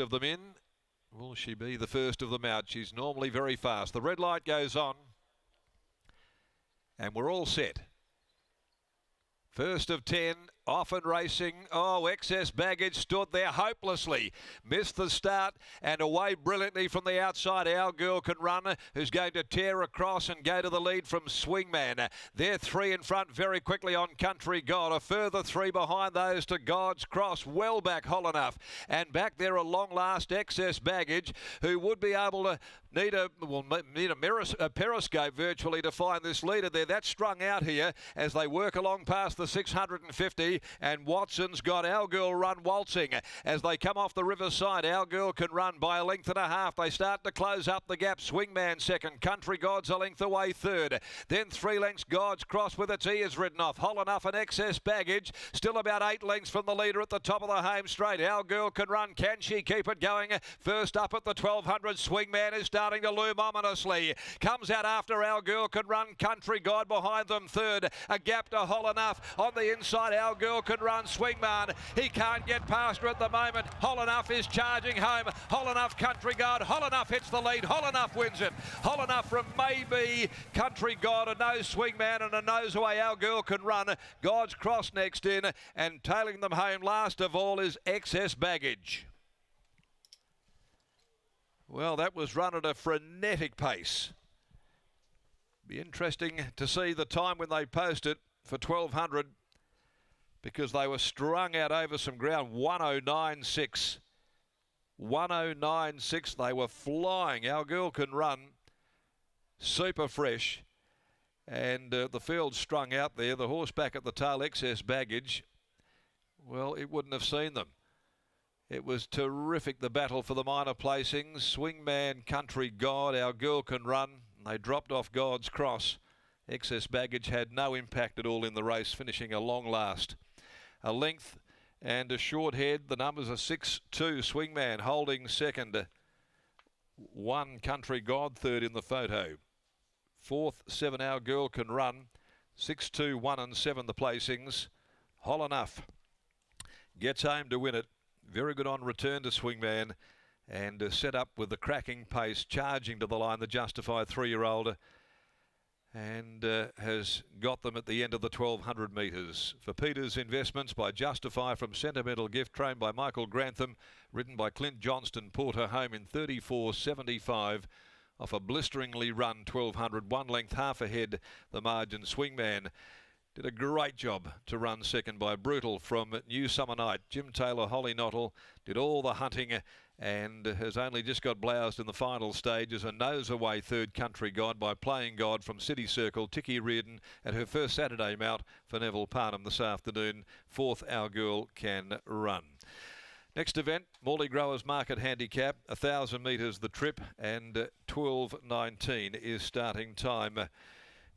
first of them in. Will she be the first of them out? She's normally very fast. The red light goes on. And we're all set. First of 10, off and racing. Oh, Excess Baggage stood there hopelessly. Missed the start and away brilliantly from the outside. Our Girl Can Run, who's going to tear across and go to the lead from Swingman. They're 3 in front very quickly on Country God. A further 3 behind those to God's Cross. Well back Holler Nuff. And back there a long last Excess Baggage, who would be able to need a periscope virtually to find this leader there. That's strung out here as they work along past the 650, and Watson's got Our Girl Run waltzing as they come off the riverside. Our Girl Can Run by a length and a half. They start to close up the gap. Swingman second, Country God's a length away third, then 3 lengths God's Cross with its ears ridden off. Holler Nuff and Excess Baggage still about 8 lengths from the leader at the top of the home straight. Our Girl Can Run, can she keep it going? First up at the 1200, Swingman is starting to loom ominously. Comes out after Our Girl Can Run, Country God behind them third. A gap to Holler Nuff. On the inside, Our Girl Can Run, Swingman. He can't get past her at the moment. Holler Nuff is charging home. Holler Nuff, Country God. Holler Nuff hits the lead. Holler Nuff wins it. Holler Nuff from maybe Country God, a nose Swingman and a nose away Our Girl Can Run. God's Cross next in, and tailing them home last of all is Excess Baggage. Well, that was run at a frenetic pace. Be interesting to see the time when they post it for 1200, because they were strung out over some ground. 109.6. 109.6. They were flying. Our Girl Can Run, super fresh. And the field strung out there. The horse back at the tail, Excess Baggage, well, it wouldn't have seen them. It was terrific, the battle for the minor placings. Swingman, Country God, Our Girl Can Run. They dropped off God's Cross. Excess Baggage had no impact at all in the race, finishing a long last. A length and a short head. The numbers are 6-2. Swingman holding second. 1 Country God third in the photo. Fourth, 7 Our Girl Can Run. 6-2, 1 and 7 the placings. Holler Nuff gets home to win it. Very good on return to Swingman, and set up with the cracking pace, charging to the line, the Justified 3-year-old, and has got them at the end of the 1200 metres. For Peter's Investments by Justify from Sentimental Gift, trained by Michael Grantham, ridden by Clint Johnston, Porter home in 34.75 off a blisteringly run 1200, 1 length half ahead the margin. Swingman did a great job to run second by Brutal from New Summer Night. Jim Taylor, Holly Knottle did all the hunting and has only just got bloused in the final stages. A nose away third, Country God, by Playing God from City Circle. Ticky Reardon at her first Saturday mount for Neville Parnham this afternoon. Fourth, Our Girl Can Run. Next event, Morley Growers Market Handicap, 1,000 metres the trip, and 12:19 is starting time.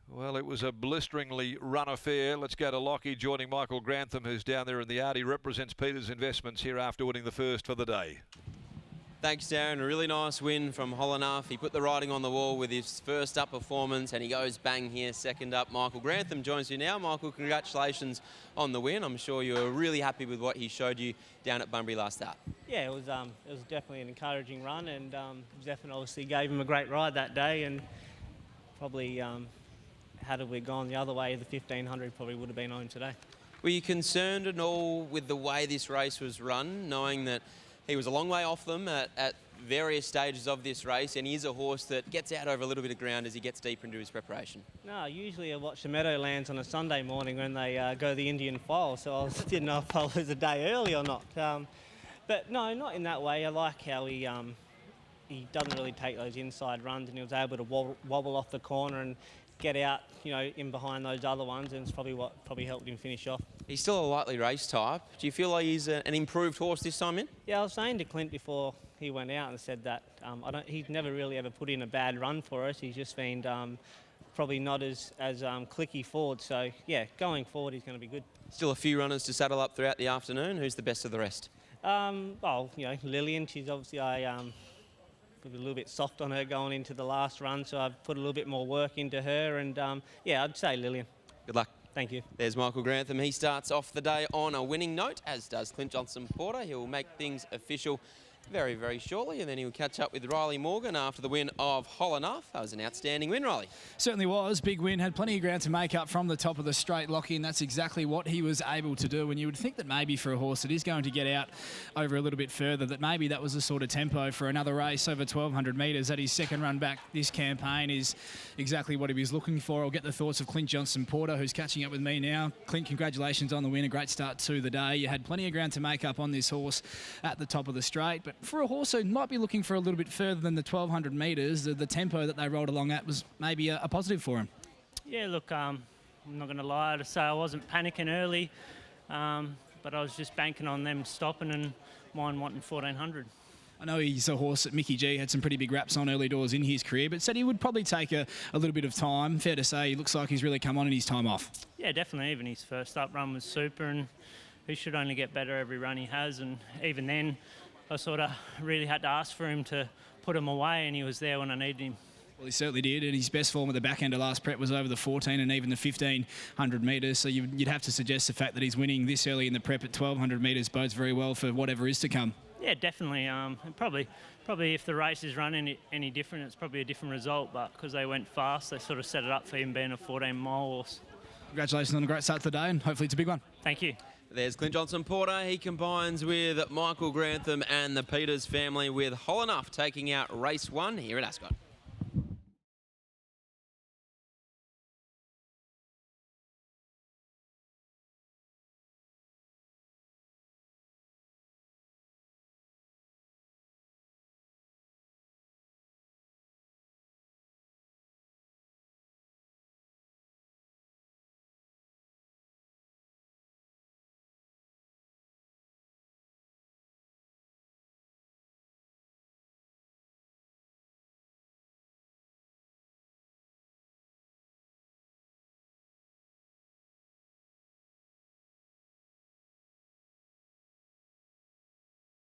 Well, it was a blisteringly run affair. Let's go to Lockie, joining Michael Grantham, who's down there in the yard. He represents Peter's Investments here after winning the first for the day. Thanks, Darren. A really nice win from Holler Nuff. He put the writing on the wall with his first up performance, and he goes bang here, second up. Michael Grantham joins you now. Michael, congratulations on the win. I'm sure you were really happy with what he showed you down at Bunbury last start. Yeah, it was definitely an encouraging run, and definitely obviously gave him a great ride that day, and probably had we gone the other way, the 1500 probably would have been on today. Were you concerned at all with the way this race was run, knowing that he was a long way off them at various stages of this race, and he is a horse that gets out over a little bit of ground as he gets deeper into his preparation? No, usually I watch the Meadowlands on a Sunday morning when they go the Indian file, so I didn't know if I was a day early or not. But no, not in that way. I like how he doesn't really take those inside runs, and he was able to wobble off the corner and get out, in behind those other ones, and it's probably what helped him finish off. He's still a lightly race type. Do you feel like he's an improved horse this time in? Yeah, I was saying to Clint before he went out and said that he's never really ever put in a bad run for us. He's just been probably not as clicky forward. So yeah, going forward he's going to be good. Still a few runners to saddle up throughout the afternoon. Who's the best of the rest? Well, Lillian. She's obviously a little bit soft on her going into the last run, so I've put a little bit more work into her, and yeah, I'd say Lillian. Good luck. Thank you. There's Michael Grantham. He starts off the day on a winning note, as does Clint Johnson Porter. He'll make things official very, very shortly, and then he'll catch up with Riley Morgan after the win of Holler Nuff. That was an outstanding win, Riley. Certainly was. Big win. Had plenty of ground to make up from the top of the straight, Lockie, and that's exactly what he was able to do. And you would think that maybe for a horse that is going to get out over a little bit further, that maybe that was the sort of tempo for another race over 1,200 metres. At his second run back this campaign is exactly what he was looking for. I'll get the thoughts of Clint Johnson-Porter, who's catching up with me now. Clint, congratulations on the win. A great start to the day. You had plenty of ground to make up on this horse at the top of the straight, but for a horse who might be looking for a little bit further than the 1,200 metres, the tempo that they rolled along at was maybe a positive for him. Yeah, look, I'm not going to lie to say I wasn't panicking early, but I was just banking on them stopping and mine wanting 1,400. I know he's a horse that Mickey G had some pretty big raps on early doors in his career, but said he would probably take a little bit of time. Fair to say, he looks like he's really come on in his time off. Yeah, definitely. Even his first up run was super, and he should only get better every run he has. And even then, I sort of really had to ask for him to put him away, and he was there when I needed him. Well, he certainly did, and his best form at the back end of last prep was over the 14 and even the 1,500 metres. So you'd have to suggest the fact that he's winning this early in the prep at 1,200 metres bodes very well for whatever is to come. Yeah, definitely. Probably if the race is running any different, it's probably a different result. But because they went fast, they sort of set it up for him being a 14-mile horse. Congratulations on a great start to the day, and hopefully it's a big one. Thank you. There's Clint Johnson-Porter. He combines with Michael Grantham and the Peters family with Holler Nuff taking out race 1 here at Ascot.